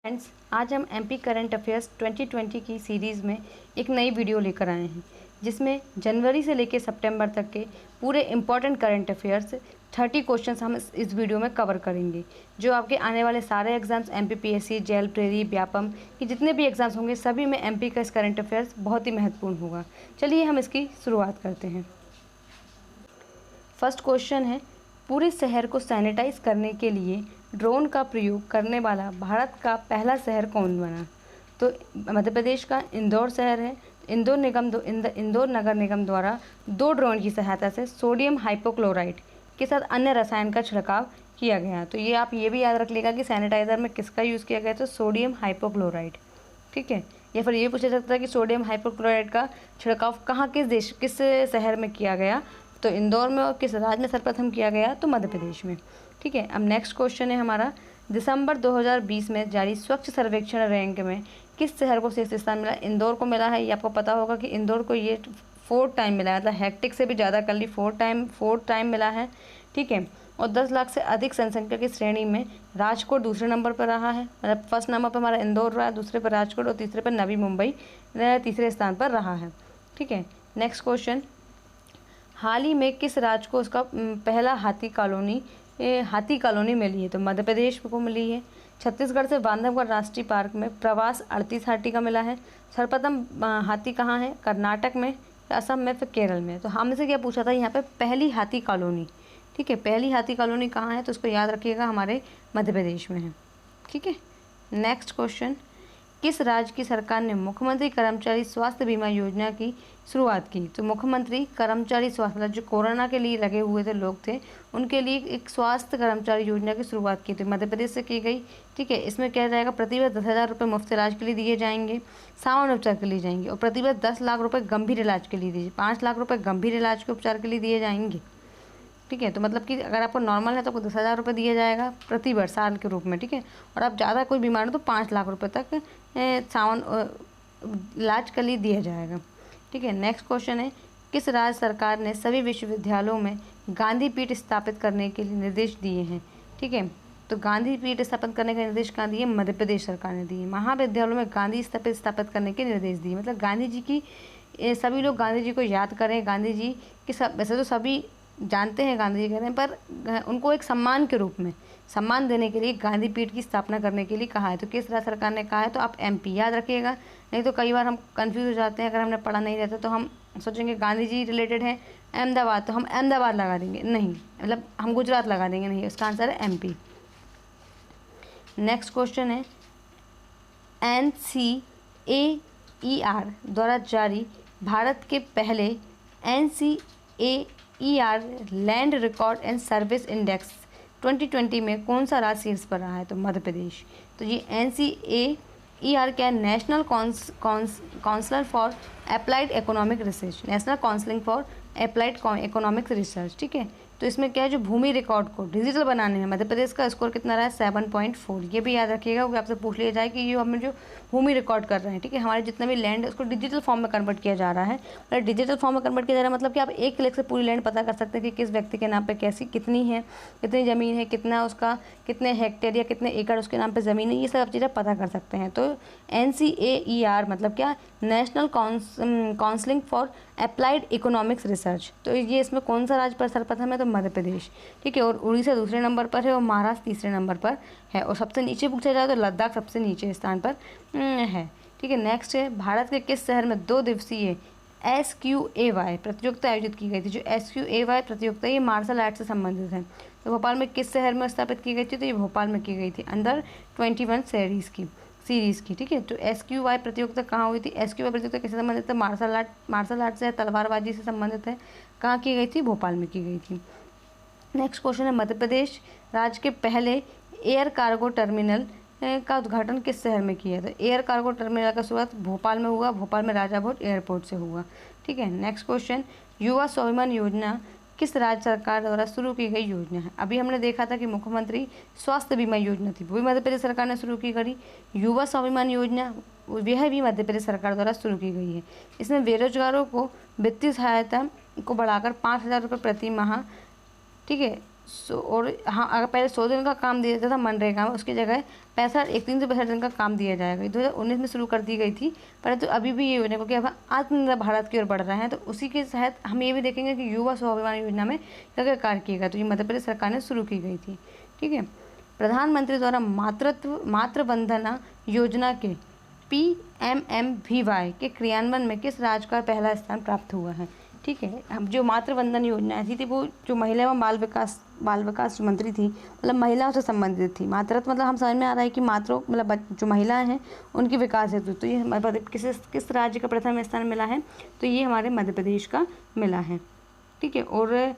Friends, आज हम MP current affairs 2020 की सीरीज़ में एक नई वीडियो लेकर आए हैं जिसमें जनवरी से लेकर सितंबर तक के पूरे इम्पॉर्टेंट करंट अफेयर्स 30 क्वेश्चंस हम इस वीडियो में कवर करेंगे। जो आपके आने वाले सारे एग्जाम्स एमपीपीएससी, जेल, प्रेरी, व्यापम की जितने भी एग्जाम्स होंगे सभी में एमपी का इस करंट अफेयर्स बहुत ही महत्वपूर्ण होगा। चलिए हम इसकी शुरुआत करते हैं। फर्स्ट क्वेश्चन है, पूरे शहर को सैनिटाइज करने के लिए ड्रोन का प्रयोग करने वाला भारत का पहला शहर कौन बना? तो मध्य प्रदेश का इंदौर शहर है। इंदौर नगर निगम द्वारा 2 ड्रोन की सहायता से सोडियम हाइपोक्लोराइट के साथ अन्य रसायन का छिड़काव किया गया। तो ये आप ये भी याद रख लेगा कि सैनिटाइज़र में किसका यूज़ किया गया, तो सोडियम हाइपोक्लोराइट, ठीक है। या फिर ये पूछा जाता है कि सोडियम हाइपोक्लोराइट का छिड़काव कहाँ, किस शहर में किया गया? तो इंदौर में। और किस राज्य में सर्वप्रथम किया गया? तो मध्य प्रदेश में, ठीक है। अब नेक्स्ट क्वेश्चन है हमारा, दिसंबर 2020 में जारी स्वच्छ सर्वेक्षण रैंक में किस शहर को शीर्ष स्थान मिला? इंदौर को मिला है। ये आपको पता होगा कि इंदौर को ये 4 टाइम मिला है, मतलब हेक्टिक से भी ज़्यादा कर ली, 4 टाइम मिला है, ठीक है। और 10 लाख से अधिक जनसंख्या की श्रेणी में राजकोट दूसरे नंबर पर रहा है। मतलब फर्स्ट नंबर पर हमारा इंदौर रहा है, दूसरे पर राजकोट और तीसरे पर नवी मुंबई तीसरे स्थान पर रहा है, ठीक है। नेक्स्ट क्वेश्चन, हाल ही में किस राज्य को उसका पहला हाथी कॉलोनी मिली है? तो मध्य प्रदेश को मिली है। छत्तीसगढ़ से बांधवगढ़ राष्ट्रीय पार्क में प्रवास 38 हाथी का मिला है। सर्वप्रथम हाथी कहाँ है? कर्नाटक में, असम में, फिर केरल में। तो हमसे क्या पूछा था यहाँ पे? पहली हाथी कॉलोनी, ठीक है। पहली हाथी कॉलोनी कहाँ है? तो उसको याद रखिएगा, हमारे मध्य प्रदेश में है, ठीक है। नेक्स्ट क्वेश्चन, किस राज्य की सरकार ने मुख्यमंत्री कर्मचारी स्वास्थ्य बीमा योजना की शुरुआत की? तो मुख्यमंत्री कर्मचारी स्वास्थ्य, मतलब जो कोरोना के लिए लगे हुए थे लोग थे, उनके लिए एक स्वास्थ्य कर्मचारी योजना की शुरुआत की थी, मध्य प्रदेश से की गई, ठीक है। इसमें क्या जाएगा? प्रतिवर्ष 10,000 रुपये मुफ्त इलाज के लिए दिए जाएंगे, सामान्य उपचार के लिए जाएंगे, और प्रतिवर्ष 10 लाख रुपये गंभीर इलाज के लिए दिए, 5 लाख रुपये गंभीर इलाज के उपचार के लिए दिए जाएंगे, ठीक है। तो मतलब कि अगर आपको नॉर्मल है तो आपको 10,000 रुपये दिया जाएगा प्रति वर्ष साल के रूप में, ठीक है। और आप ज़्यादा कोई बीमार हो तो 5 लाख रुपये तक इलाज के लिए दिया जाएगा, ठीक है। नेक्स्ट क्वेश्चन है, किस राज्य सरकार ने सभी विश्वविद्यालयों में गांधी पीठ स्थापित करने के लिए निर्देश दिए हैं? ठीक है, तो गांधी पीठ स्थापित करने के निर्देश कहाँ दिए? मध्य प्रदेश सरकार ने दिए। महाविद्यालयों में गांधी स्थापित करने के निर्देश दिए, मतलब गांधी जी की सभी लोग गांधी जी को याद करें। गांधी जी की वैसे तो सभी जानते हैं गांधी जी कहते हैं, पर उनको एक सम्मान के रूप में सम्मान देने के लिए गांधी पीठ की स्थापना करने के लिए कहा है। तो किस राज्य सरकार ने कहा है? तो आप एमपी याद रखिएगा, नहीं तो कई बार हम कंफ्यूज हो जाते हैं। अगर हमने पढ़ा नहीं रहता तो हम सोचेंगे गांधी जी रिलेटेड है अहमदाबाद, तो हम अहमदाबाद लगा देंगे, नहीं, मतलब हम गुजरात लगा देंगे, नहीं, इसका आंसर है एमपी। नेक्स्ट क्वेश्चन है, NCAER द्वारा जारी भारत के पहले NCAER land record and service index 2020 में कौन सा राज्य शीर्ष पर रहा है? तो मध्य प्रदेश। तो ये NCAER क्या है? National council for applied economic research, national counselling for applied economic research, ठीक है। तो इसमें क्या है, जो भूमि रिकॉर्ड को डिजिटल बनाने में मध्य प्रदेश का स्कोर कितना रहा है? 7.4। ये भी याद रखिएगा, क्योंकि आपसे पूछ लिया जाए कि ये हमें जो भूमि रिकॉर्ड कर रहे हैं, ठीक है, हमारे जितना भी लैंड है उसको डिजिटल फॉर्म में कन्वर्ट किया जा रहा है। मतलब डिजिटल फॉर्म में कन्वर्ट किया जा रहा है मतलब कि आप एक क्लिक से पूरी लैंड पता कर सकते हैं कि किस व्यक्ति के नाम पर कैसी कितनी है, कितनी ज़मीन है, कितना उसका कितने हेक्टेयर या कितने एकड़ उसके नाम पर ज़मीन है, ये सब चीज़ें पता कर सकते हैं। तो NCAER मतलब क्या? National counselling for applied economics research. तो ये इसमें कौन सा राज्य पर सर्वप्रथम है? तो मध्य प्रदेश, ठीक है। और उड़ीसा दूसरे नंबर पर है और महाराष्ट्र तीसरे नंबर पर है। और सबसे नीचे पूछा जाए तो लद्दाख सबसे नीचे स्थान पर है, ठीक है। नेक्स्ट है, भारत के किस शहर में 2 दिवसीय SQAY प्रतियोगिता आयोजित की गई थी? जो SQAY प्रतियोगिता ये मार्शल आर्ट से संबंधित है। तो भोपाल में किस शहर में स्थापित की गई थी? तो ये भोपाल में की गई थी, अंडर 21 सीरीज़ की, ठीक है। तो SQY प्रतियोगिता कहाँ हुई थी? SQY प्रतियोगिता किससे संबंधित है? मार्शल आर्ट से, तलवारबाजी से संबंधित है। कहाँ की गई थी? भोपाल में की गई थी। नेक्स्ट क्वेश्चन है, मध्य प्रदेश राज्य के पहले एयर कार्गो टर्मिनल का उद्घाटन किस शहर में किया था? एयर कार्गो टर्मिनल का शुरुआत भोपाल में हुआ, भोपाल में राजा भोज एयरपोर्ट से हुआ, ठीक है। नेक्स्ट क्वेश्चन, युवा स्वाभिमान योजना किस राज्य सरकार द्वारा शुरू की गई योजना है? अभी हमने देखा था कि मुख्यमंत्री स्वास्थ्य बीमा योजना थी, वो भी मध्य प्रदेश सरकार ने शुरू की करी। युवा स्वाभिमान योजना वह भी मध्य प्रदेश सरकार द्वारा शुरू की गई है। इसमें बेरोजगारों को वित्तीय सहायता को बढ़ाकर 5,000 रुपये प्रति माह, ठीक है, और हाँ, अगर पहले 100 दिन का काम दिया जाता था मनरेगा में, उसकी जगह 365 दिन का काम दिया जाएगा। 2019 में शुरू कर दी गई थी, परंतु अभी भी ये योजना, क्योंकि अब आत्मनिर्भर भारत की ओर बढ़ रहे हैं, तो उसी के तहत हम ये भी देखेंगे कि युवा स्वाभिमान योजना में क्या क्या कार्य किया गया। तो ये मध्य प्रदेश सरकार ने शुरू की गई थी। ठीक है, प्रधानमंत्री द्वारा मातृ वंदना योजना के PMMVY के क्रियान्वयन में किस राज्य का पहला स्थान प्राप्त हुआ है? ठीक है, हम जो मातृ वंदन योजना ऐसी थी, वो जो महिला एवं बाल विकास मंत्री थी, मतलब महिलाओं से संबंधित थी। मातृत्व मतलब हम समझ में आ रहा है कि मातृ मतलब जो महिलाएं हैं उनकी विकास हेतु। तो ये हमारे किस राज्य का प्रथम स्थान मिला है? तो ये हमारे मध्य प्रदेश का मिला है। ठीक है, और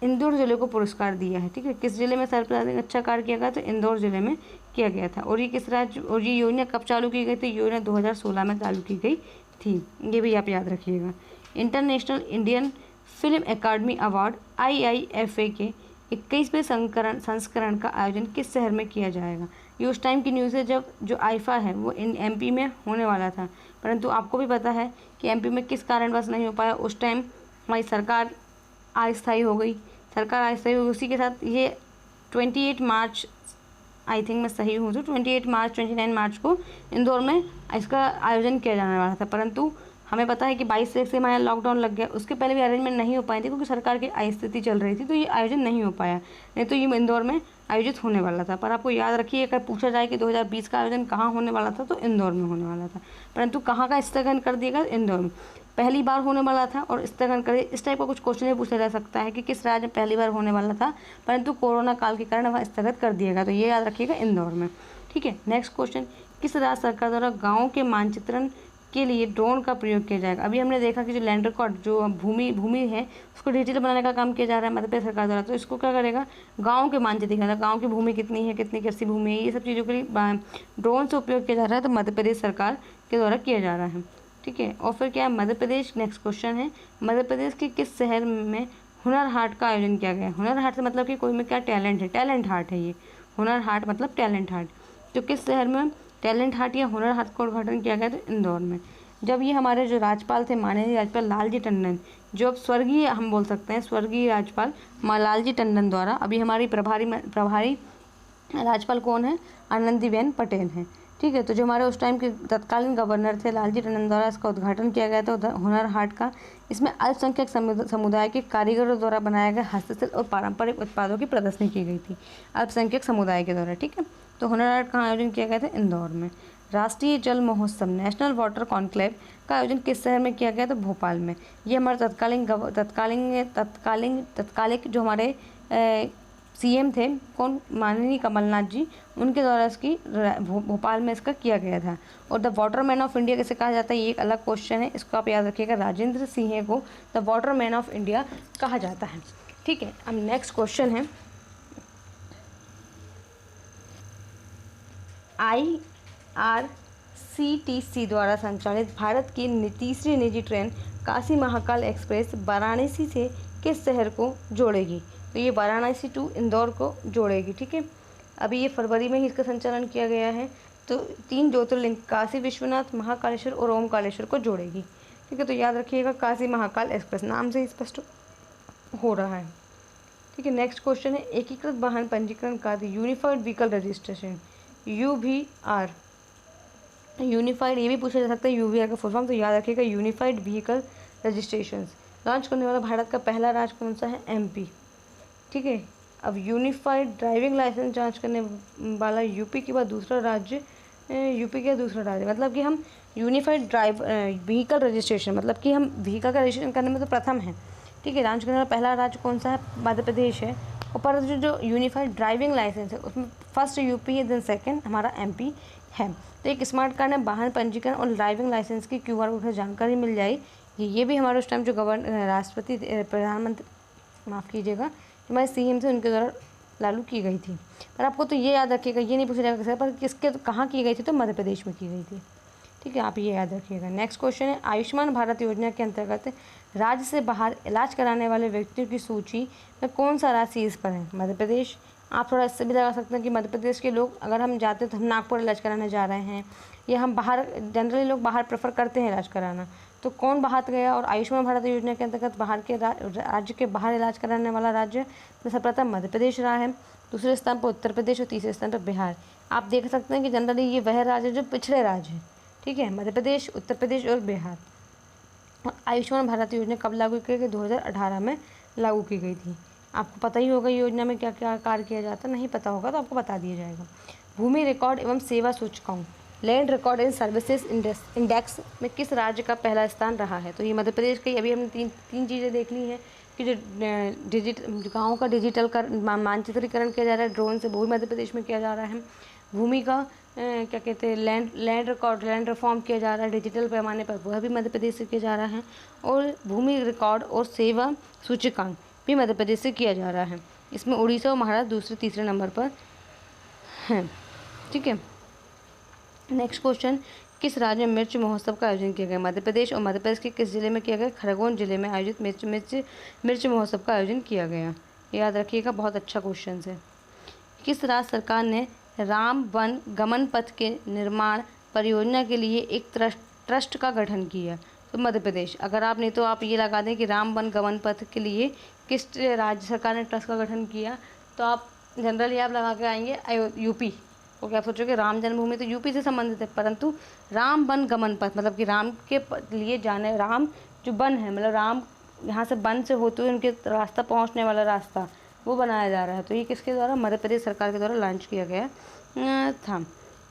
इंदौर जिले को पुरस्कार दिया है। ठीक है, किस जिले में सर्वाधिक अच्छा कार्य किया गया? तो इंदौर जिले में किया गया था। और ये किस राज्य, और ये योजना कब चालू की गई थी? योजना 2016 में चालू की गई थी, ये भी आप याद रखिएगा। International Indian film academy award IIFA के 21वें संस्करण का आयोजन किस शहर में किया जाएगा? ये उस टाइम की न्यूज़ है जब जो आईफा है वो MP में होने वाला था, परंतु आपको भी पता है कि MP में किस कारणवश नहीं हो पाया। उस टाइम हमारी सरकार अस्थायी हो गई, उसी के साथ ये 28 मार्च, आई थिंक मैं सही हूँ तो 29 मार्च को इंदौर में इसका आयोजन किया जाने वाला था, परंतु हमें पता है कि 22 से हमारा लॉकडाउन लग गया। उसके पहले भी अरेंजमेंट नहीं हो पाई थी क्योंकि सरकार की अस्थिति चल रही थी, तो ये आयोजन नहीं हो पाया, नहीं तो ये इंदौर में आयोजित होने वाला था। पर आपको याद रखिए, अगर पूछा जाए कि 2020 का आयोजन कहाँ होने वाला था, तो इंदौर में होने वाला था, परंतु कहाँ का स्थगन कर दिया गया? इंदौर में पहली बार होने वाला था और स्थगन कर। इस टाइप का कुछ क्वेश्चन भी पूछा जा सकता है कि किस राज्य में पहली बार होने वाला था, परंतु कोरोना काल के कारण वह स्थगित कर दिया गया, तो ये याद रखिएगा, इंदौर में। ठीक है, नेक्स्ट क्वेश्चन, किस राज्य सरकार द्वारा गाँव के मानचित्रण के लिए ड्रोन का प्रयोग किया जाएगा? अभी हमने देखा कि जो लैंड रिकॉर्ड, जो भूमि है, उसको डिजिटल बनाने का काम किया जा रहा है मध्य प्रदेश सरकार द्वारा। तो इसको क्या करेगा? गांव के मानचित्र, गांव की भूमि कितनी है, कितनी कृषि भूमि है, ये सब चीज़ों के लिए ड्रोन से उपयोग किया जा रहा है, तो मध्य प्रदेश सरकार के द्वारा किया जा रहा है। ठीक है, और फिर क्या है मध्य प्रदेश, नेक्स्ट क्वेश्चन है, मध्य प्रदेश के किस शहर में हुनर हाट का आयोजन किया गया? हुनर हाट से मतलब कि कोई में क्या टैलेंट है, टैलेंट हाट है ये। हुनर हाट मतलब टैलेंट हाट, तो किस शहर में टैलेंट हाट या हुनर हाट का उद्घाटन किया गया? तो इंदौर में। जब ये हमारे जो राज्यपाल थे, माननीय राज्यपाल लालजी टंडन, जो अब स्वर्गीय हम बोल सकते हैं, स्वर्गीय राज्यपाल लालजी टंडन द्वारा, अभी हमारी प्रभारी राज्यपाल कौन है? आनंदीबेन पटेल हैं। ठीक है, तो जो हमारे उस टाइम के तत्कालीन गवर्नर थे, लालजी टंडन द्वारा इसका उद्घाटन किया गया था, हुनर हाट का। इसमें अल्पसंख्यक समुदाय के कारीगरों द्वारा बनाए गए हस्तशिल्प और पारंपरिक उत्पादों की प्रदर्शनी की गई थी, अल्पसंख्यक समुदाय के द्वारा। ठीक है, तो हुनर हाट का आयोजन किया गया था? इंदौर में। राष्ट्रीय जल महोत्सव, नेशनल वाटर कॉन्क्लेव का आयोजन किस शहर में किया गया? तो भोपाल में। ये हमारे तत्कालिक जो हमारे CM थे, कौन? माननीय कमलनाथ जी, उनके द्वारा इसकी भोपाल में इसका किया गया था। और द वाटरमैन ऑफ इंडिया कैसे कहा जाता है, ये एक अलग क्वेश्चन है, इसको आप याद रखिएगा। राजेंद्र सिंह को द वाटरमैन ऑफ इंडिया कहा जाता है। ठीक है, अब नेक्स्ट क्वेश्चन है, IRCTC द्वारा संचालित भारत की तीसरी निजी ट्रेन काशी महाकाल एक्सप्रेस वाराणसी से किस शहर को जोड़ेगी? तो ये वाराणसी टू इंदौर को जोड़ेगी। ठीक है, अभी ये फरवरी में ही इसका संचालन किया गया है। तो 3 ज्योतिर्लिंग काशी विश्वनाथ, महाकालेश्वर और ओमकालेश्वर को जोड़ेगी। ठीक है, तो याद रखिएगा, काशी महाकाल एक्सप्रेस नाम से स्पष्ट हो रहा है। ठीक है, नेक्स्ट क्वेश्चन है, एकीकृत वाहन पंजीकरण कार्य unified vehicle registration, UVR, unified, ये भी पूछा जा सकता है UVR का फुल फॉर्म, तो याद रखिएगा, यूनिफाइड व्हीकल रजिस्ट्रेशन। लॉन्च करने वाला भारत का पहला राज्य कौन सा है? MP। ठीक है, अब यूनिफाइड ड्राइविंग लाइसेंस जांच करने वाला यूपी के बाद दूसरा राज्य, मतलब कि हम यूनिफाइड व्हीकल रजिस्ट्रेशन, मतलब कि हम व्हीकल का रजिस्ट्रेशन करने में तो प्रथम है। ठीक है, जांच करने वाला पहला राज्य कौन सा है? मध्य प्रदेश है। और पर जो यूनिफाइड ड्राइविंग लाइसेंस है उसमें फर्स्ट UP है, देन सेकंड हमारा MP है। तो एक स्मार्ट कार्ड में वाहन पंजीकरण और ड्राइविंग लाइसेंस की QR कोड से जानकारी मिल जाएगी। ये भी हमारे उस टाइम जो प्रधानमंत्री, माफ़ कीजिएगा, हमारे CM थे, उनके द्वारा लागू की गई थी। पर आपको तो ये याद रखिएगा, ये नहीं पूछा जाएगा पर किसके कहाँ की गई थी? तो मध्य प्रदेश में की गई थी। ठीक है, आप ये याद रखिएगा। नेक्स्ट क्वेश्चन है, आयुष्मान भारत योजना के अंतर्गत राज्य से बाहर इलाज कराने वाले व्यक्तियों की सूची में कौन सा राज्य इस पर है? मध्य प्रदेश। आप थोड़ा इससे भी लगा सकते हैं कि मध्य प्रदेश के लोग अगर हम जाते हैं तो हम नागपुर इलाज कराने जा रहे हैं, या हम बाहर, जनरली लोग बाहर प्रेफर करते हैं इलाज कराना, तो कौन बाहर गया? और आयुष्मान भारत योजना के अंतर्गत बाहर के राज्य के बाहर इलाज कराने वाला राज्य में सर्वप्रथम मध्य प्रदेश रहा है, दूसरे स्थान पर उत्तर प्रदेश और तीसरे स्थान पर बिहार। आप देख सकते हैं कि जनरली ये वह राज्य जो पिछड़े राज्य हैं, ठीक है, मध्य प्रदेश, उत्तर प्रदेश और बिहार। आयुष्मान भारत योजना कब लागू की गई? 2018 में लागू की गई थी। आपको पता ही होगा योजना में क्या क्या कार्य किया जाता है, नहीं पता होगा तो आपको बता दिया जाएगा। भूमि रिकॉर्ड एवं सेवा सूचकांक, land record and services index में किस राज्य का पहला स्थान रहा है? तो ये मध्य प्रदेश की। अभी हमने तीन चीज़ें देख ली हैं कि जो गाँव का डिजिटल मानचित्रीकरण किया जा रहा है ड्रोन से, वो भी मध्य प्रदेश में किया जा रहा है। भूमि का क्या कहते हैं लैंड रिकॉर्ड, लैंड रिफॉर्म किया जा रहा है डिजिटल पैमाने पर, वह भी मध्य प्रदेश से किया जा रहा है। और भूमि रिकॉर्ड और सेवा सूचकांक भी मध्य प्रदेश से किया जा रहा है। इसमें उड़ीसा और महाराष्ट्र दूसरे तीसरे नंबर पर हैं, ठीक है। नेक्स्ट क्वेश्चन, किस राज्य में मिर्च महोत्सव का आयोजन किया गया? मध्य प्रदेश। और मध्य प्रदेश के किस जिले में किया गया? खरगोन जिले में आयोजित मिर्च महोत्सव का आयोजन किया गया। याद रखिएगा, बहुत अच्छा क्वेश्चन है। किस राज्य सरकार ने राम वन गमन पथ के निर्माण परियोजना के लिए एक ट्रस्ट का गठन किया? तो मध्य प्रदेश। अगर आप नहीं तो आप ये लगा दें कि राम वन गमन पथ के लिए किस राज्य सरकार ने ट्रस्ट का गठन किया, तो आप जनरली आप लगा के आएंगे यूपी। ओके, आप सोचोगे राम जन्मभूमि तो यूपी से संबंधित है, परंतु राम वन गमन पथ मतलब कि राम के लिए जाने, राम जो वन है मतलब राम यहाँ से वन से होते हुए उनके रास्ता पहुँचने वाला रास्ता, वो बनाया जा रहा है। तो ये किसके द्वारा? मध्य प्रदेश सरकार के द्वारा लॉन्च किया गया था,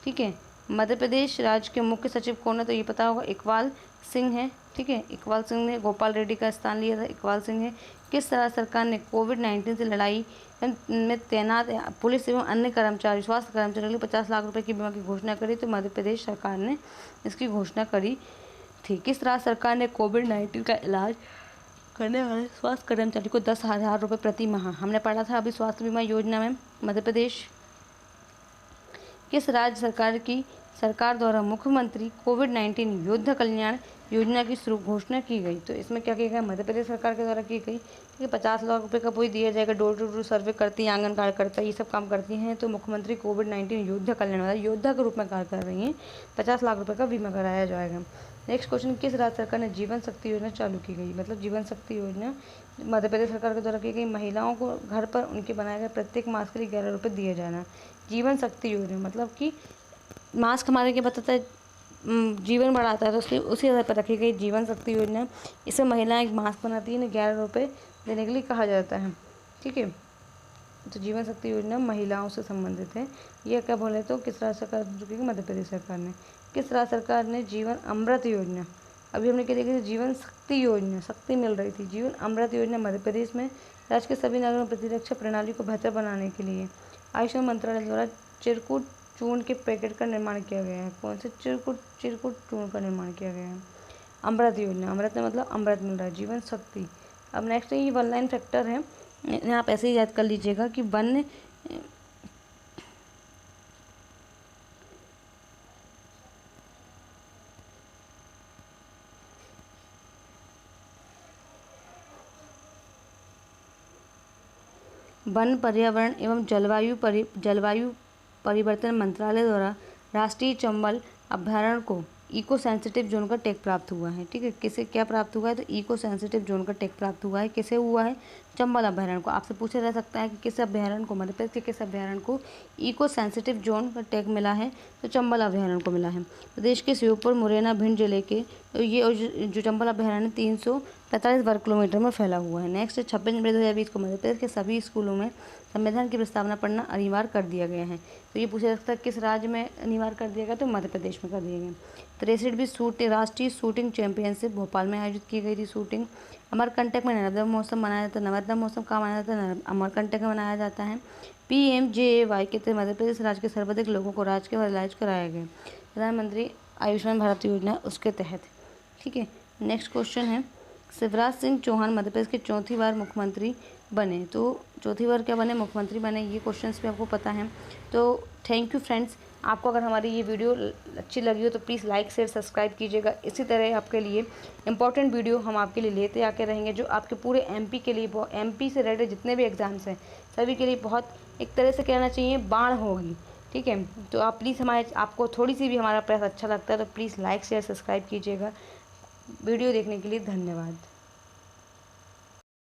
ठीक है। मध्य प्रदेश राज्य के मुख्य सचिव कौन है? तो ये पता होगा, इकबाल सिंह है, ठीक है। इकबाल सिंह ने गोपाल रेड्डी का स्थान लिया था, इकबाल सिंह है। किस राज्य सरकार ने कोविड-19 से लड़ाई में तैनात पुलिस एवं अन्य कर्मचारी, स्वास्थ्य कर्मचारियों के लिए 50 लाख रुपए की बीमा की घोषणा करी? तो मध्य प्रदेश सरकार ने इसकी घोषणा करी थी। किस राज्य सरकार ने कोविड-19 का इलाज करने वाले स्वास्थ्य कर्मचारी को 10,000 रुपये प्रति माह, हमने पढ़ा था अभी स्वास्थ्य बीमा योजना में, मध्य प्रदेश। किस राज्य सरकार द्वारा मुख्यमंत्री कोविड-19 योद्धा कल्याण योजना की घोषणा की गई? तो इसमें क्या किया गया? मध्य प्रदेश सरकार के द्वारा की गई, ठीक है। 50 लाख रुपए का वही दिया जाएगा, डोर टू डोर सर्वे करती हैं, आंगन कार्यकर्ता ये सब काम करती हैं। तो मुख्यमंत्री कोविड-19 योद्धा कल्याण वाला योद्धा के रूप में कार्य कर रही हैं, 50 लाख रुपये का बीमा कराया जाएगा। नेक्स्ट क्वेश्चन, किस राज्य सरकार ने जीवन शक्ति योजना चालू की गई? मतलब जीवन शक्ति योजना मध्य प्रदेश सरकार के द्वारा की गई। महिलाओं को घर पर उनके बनाए गए प्रत्येक मास्क के लिए 11 रुपये दिए जाना। जीवन शक्ति योजना मतलब कि मास्क हमारे क्या बताता है, जीवन बढ़ाता है, तो इसलिए उसी आधार पर रखी गई जीवन शक्ति योजना। इसमें महिलाएं एक मास्क बनाती हैं, 11 रुपये देने के लिए कहा जाता है, ठीक है। तो जीवन शक्ति योजना महिलाओं से संबंधित है। यह क्या बोले तो किस राज्य सरकार चुकी? मध्य प्रदेश सरकार ने। किस राज्य सरकार ने जीवन अमृत योजना, अभी हमने क्या देखी थी? जीवन शक्ति योजना, शक्ति मिल रही थी। जीवन अमृत योजना मध्य प्रदेश में राज्य के सभी नगरों में प्रतिरक्षा प्रणाली को बेहतर बनाने के लिए आयुष मंत्रालय द्वारा चिरकुट चूर्ण के पैकेट का निर्माण किया गया है। कौन से? चिरकुट चूर्ण का निर्माण किया गया है। अमृत योजना, अमृत में मतलब अमृत मिल रहा है, जीवन शक्ति। अब नेक्स्ट ये वन लाइन फैक्टर है, आप ऐसे ही याद कर लीजिएगा कि वन पर्यावरण एवं जलवायु परिवर्तन मंत्रालय द्वारा राष्ट्रीय चंबल अभयारण्य को इको सेंसिटिव जोन का टैग प्राप्त हुआ है, ठीक है। किसे क्या प्राप्त हुआ है? तो इको सेंसिटिव जोन का टैग प्राप्त हुआ है। किसे हुआ है? चंबल अभयारण्य को। आपसे पूछा जा सकता है कि किस अभयारण्य को, मध्य प्रदेश के किस अभयारण्य को इको सेंसिटिव जोन का टैग मिला है? तो चंबल अभयारण्य को मिला है। प्रदेश के श्योपुर, मुरैना, भिंड जिले के ये जो चंबल अभयारण्य 345 वर्ग किलोमीटर में फैला हुआ है। नेक्स्ट 26 जनवरी 2020 को मध्य प्रदेश के सभी स्कूलों में संविधान की प्रस्तावना पढ़ना अनिवार्य कर दिया गया है। तो ये पूछा जा सकता है किस राज्य में अनिवार्य कर दिया गया? तो मध्य प्रदेश में कर दिया गया। 63वीं राष्ट्रीय शूटिंग चैंपियनशिप भोपाल में आयोजित की गई थी शूटिंग। अमरकंटक में नर्मदा महोत्सव मनाया जाता है। नर्मदा महोत्सव कहाँ मनाया जाता है? अमरकंटक में मनाया जाता है। PMJAY के तहत मध्य प्रदेश राज्य के सर्वाधिक लोगों को राज्य के इलाज कराया गया। प्रधानमंत्री आयुष्मान भारत योजना उसके तहत, ठीक है। नेक्स्ट क्वेश्चन है, शिवराज सिंह चौहान मध्य प्रदेश के चौथी बार मुख्यमंत्री बने। तो चौथी बार क्या बने? मुख्यमंत्री बने। ये क्वेश्चंस भी आपको पता है। तो थैंक यू फ्रेंड्स। आपको अगर हमारी ये वीडियो अच्छी लगी हो तो प्लीज़ लाइक शेयर सब्सक्राइब कीजिएगा। इसी तरह आपके लिए इंपॉर्टेंट वीडियो हम आपके लिए लेते आके रहेंगे, जो आपके पूरे MP के लिए, MP से रिलेटेड जितने भी एग्ज़ाम्स हैं सभी के लिए बहुत एक तरह से कहना चाहिए बाढ़ होगी, ठीक है। तो आप प्लीज़ आपको थोड़ी सी भी हमारा प्रयास अच्छा लगता है तो प्लीज़ लाइक शेयर सब्सक्राइब कीजिएगा। वीडियो देखने के लिए धन्यवाद।